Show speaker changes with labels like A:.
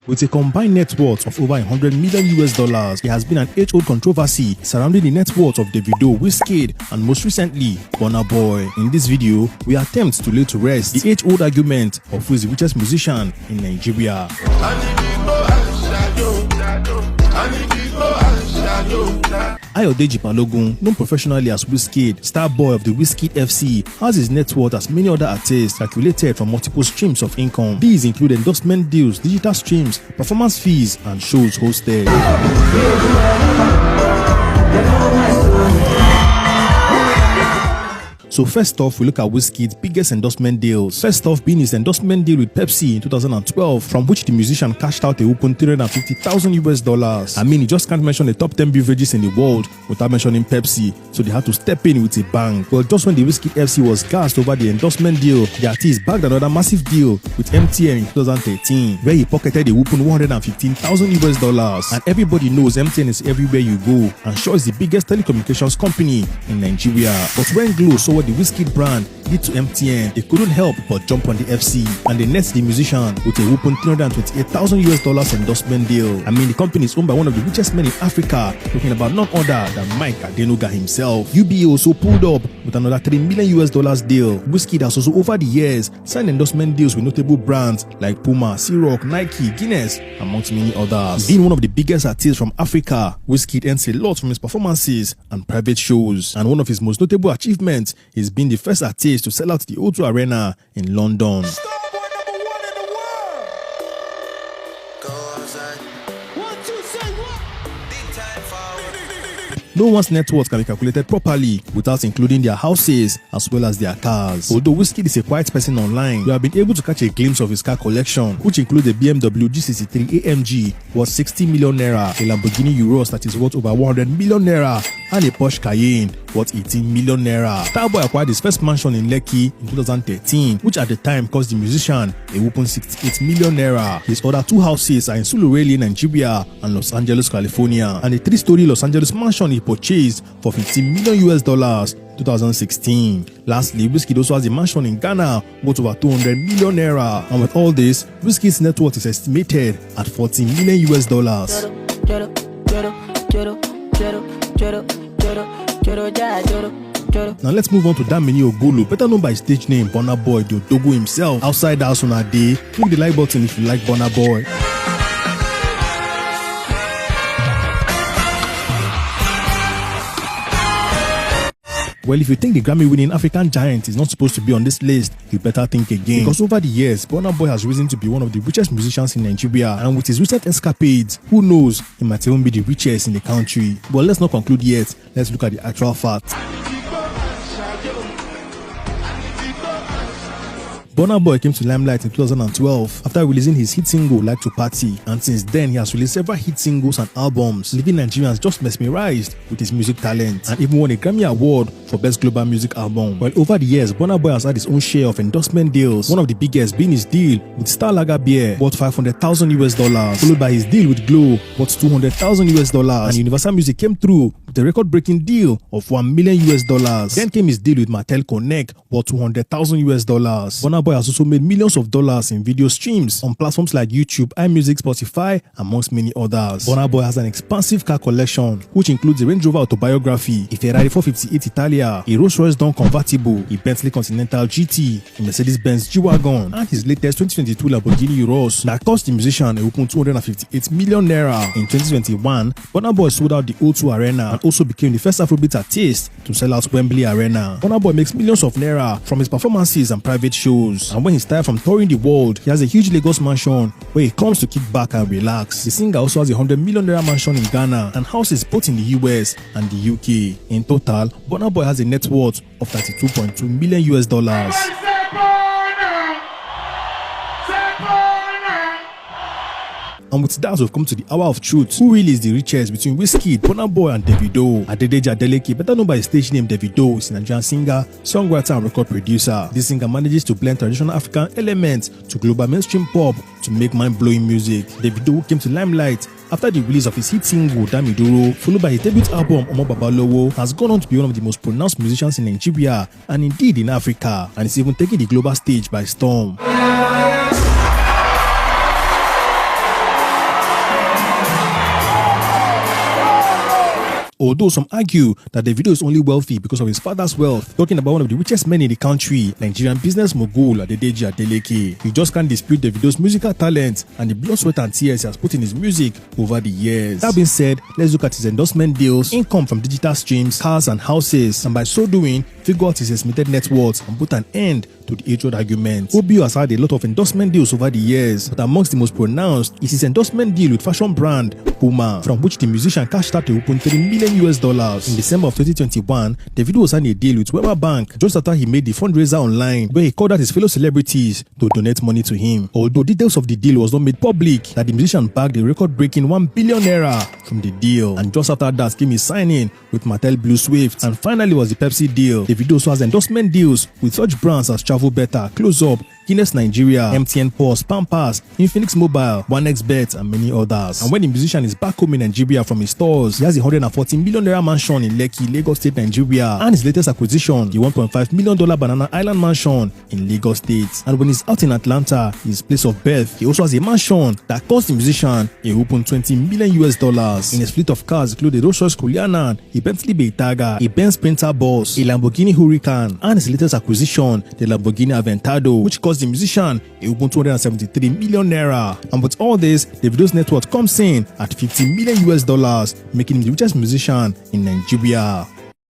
A: With a combined net worth of over $100 million, there has been an age-old controversy surrounding the net worth of Davido, Richest, and most recently, Burna Boy. In this video, we attempt to lay to rest the age-old argument of who is the richest musician in Nigeria. Ayodeji Balogun, known professionally as Richest, star boy of the Richest FC, has his net worth as many other artists calculated from multiple streams of income. These include endorsement deals, digital streams, performance fees, and shows hosted. So first off, we look at Richest's biggest endorsement deals. First off being his endorsement deal with Pepsi in 2012, from which the musician cashed out a whopping $350,000. I mean, you just can't mention the top 10 beverages in the world without mentioning Pepsi, so they had to step in with a bang. Well, just when the Richest FC was gassed over the endorsement deal, the artist bagged another massive deal with MTN in 2013, where he pocketed a whopping $115,000. And everybody knows MTN is everywhere you go, and sure is the biggest telecommunications company in Nigeria. But when Glo saw what the Richest brand did to MTN, they couldn't help but jump on the FC, and they net the musician with a whopping $328,000 endorsement deal. I mean, the company is owned by one of the richest men in Africa, talking about none other than Mike Adenuga himself. UBA also pulled up with another $3 million deal. Richest has also over the years signed endorsement deals with notable brands like Puma, Ciroc, Nike, Guinness, amongst many others. Being one of the biggest artists from Africa, Richest earns a lot from his performances and private shows, and one of his most notable achievements is being the first artist to sell out the O2 Arena in London. No one's net worth can be calculated properly without including their houses as well as their cars. Although Richest is a quiet person online, we have been able to catch a glimpse of his car collection, which includes a BMW G63 AMG worth 60 million naira, a Lamborghini Urus that is worth over 100 million naira, and a Porsche Cayenne worth 18 million naira. Starboy acquired his first mansion in Lekki in 2013, which at the time cost the musician a whopping 68 million naira. His other two houses are in Surulere, Nigeria, and Los Angeles, California, and a 3-story Los Angeles mansion he purchased for $15 million 2016. Lastly, Richest also has a mansion in Ghana worth over 200 million naira, and with all this, Richest's net worth is estimated at $14 million. Now let's move on to Damini Ogulu, better known by his stage name Burna Boy, the Odogo himself. Outside the house on a day, click the like button if you like Burna Boy. Well, if you think the Grammy-winning African giant is not supposed to be on this list, you better think again. Because over the years, Burna Boy has risen to be one of the richest musicians in Nigeria, and with his recent escapades, who knows, he might even be the richest in the country. But let's not conclude yet. Let's look at the actual facts. Burna Boy came to limelight in 2012 after releasing his hit single Like to Party, and since then he has released several hit singles and albums, leaving Nigerians just mesmerized with his music talent, and even won a Grammy Award for Best Global Music Album. Well, over the years, Burna Boy has had his own share of endorsement deals, one of the biggest being his deal with Star Lager Beer worth $500,000, followed by his deal with Glo worth $200,000, and Universal Music came through with a record-breaking deal of $1 million. Then came his deal with Mattel Connect worth $200,000. Burna Boy has also made millions of dollars in video streams on platforms like YouTube, iMusic, Spotify, amongst many others. Burna Boy has an expansive car collection, which includes a Range Rover Autobiography, a Ferrari 458 Italia, a Rolls-Royce Dawn convertible, a Bentley Continental GT, a Mercedes-Benz G-Wagon, and his latest 2022 Lamborghini Urus that cost the musician a whopping 258 million naira. In 2021, Burna Boy sold out the O2 Arena and also became the first Afrobeat artist to sell out Wembley Arena. Burna Boy makes millions of naira from his performances and private shows. And when he's tired from touring the world, he has a huge Lagos mansion where he comes to kick back and relax. The singer also has a $100 million mansion in Ghana and houses both in the US and the UK. In total, Burna Boy has a net worth of $32.2 million. And with that, we've come to the hour of truth. Who really is the richest between Richest, Burna Boy, and Davido? Adedeji Adeleke, better known by his stage name Davido, is a Nigerian singer, songwriter, and record producer. This singer manages to blend traditional African elements to global mainstream pop to make mind-blowing music. Davido came to limelight after the release of his hit single Damiduro, followed by his debut album Omo Babalowo, has gone on to be one of the most pronounced musicians in Nigeria and indeed in Africa, and is even taking the global stage by storm. although some argue that Davido is only wealthy because of his father's wealth. Talking about one of the richest men in the country, Nigerian business mogul Adedeji Adeleke. You just can't dispute Davido's musical talent and the blood, sweat and tears he has put in his music over the years. That being said, let's look at his endorsement deals, income from digital streams, cars and houses, and by so doing, figure out his estimated net worth and put an end to the age-old argument. Obio has had a lot of endorsement deals over the years, but amongst the most pronounced is his endorsement deal with fashion brand Puma, from which the musician cashed out a whopping $3 million. In December of 2021, Davido signed a deal with Wema Bank just after he made the fundraiser online, where he called out his fellow celebrities to donate money to him. Although details of the deal was not made public, that the musician bagged a record-breaking $1 billion from the deal. And just after that came his signing with Mattel Blue Swift, and finally was the Pepsi deal. Davido also has endorsement deals with such brands as Travel Better, Close Up, Guinness Nigeria, MTN Pulse, Pampers, Infinix Mobile, 1xBet, and many others. And when the musician is back home in Nigeria from his tours, he has a $140 million mansion in Lekki, Lagos State, Nigeria, and his latest acquisition, the $1.5 million Banana Island mansion in Lagos State. And when he's out in Atlanta, his place of birth, he also has a mansion that cost the musician a whopping $20 million. In his fleet of cars include a Rolls-Royce Cullinan, a Bentley Bentayga, a Benz Sprinter Boss, a Lamborghini Huracan, and his latest acquisition, the Lamborghini Aventador, which cost the musician a whopping $273 million. And with all this, Davido's net worth comes in at $50 million, making him the richest musician in Nigeria.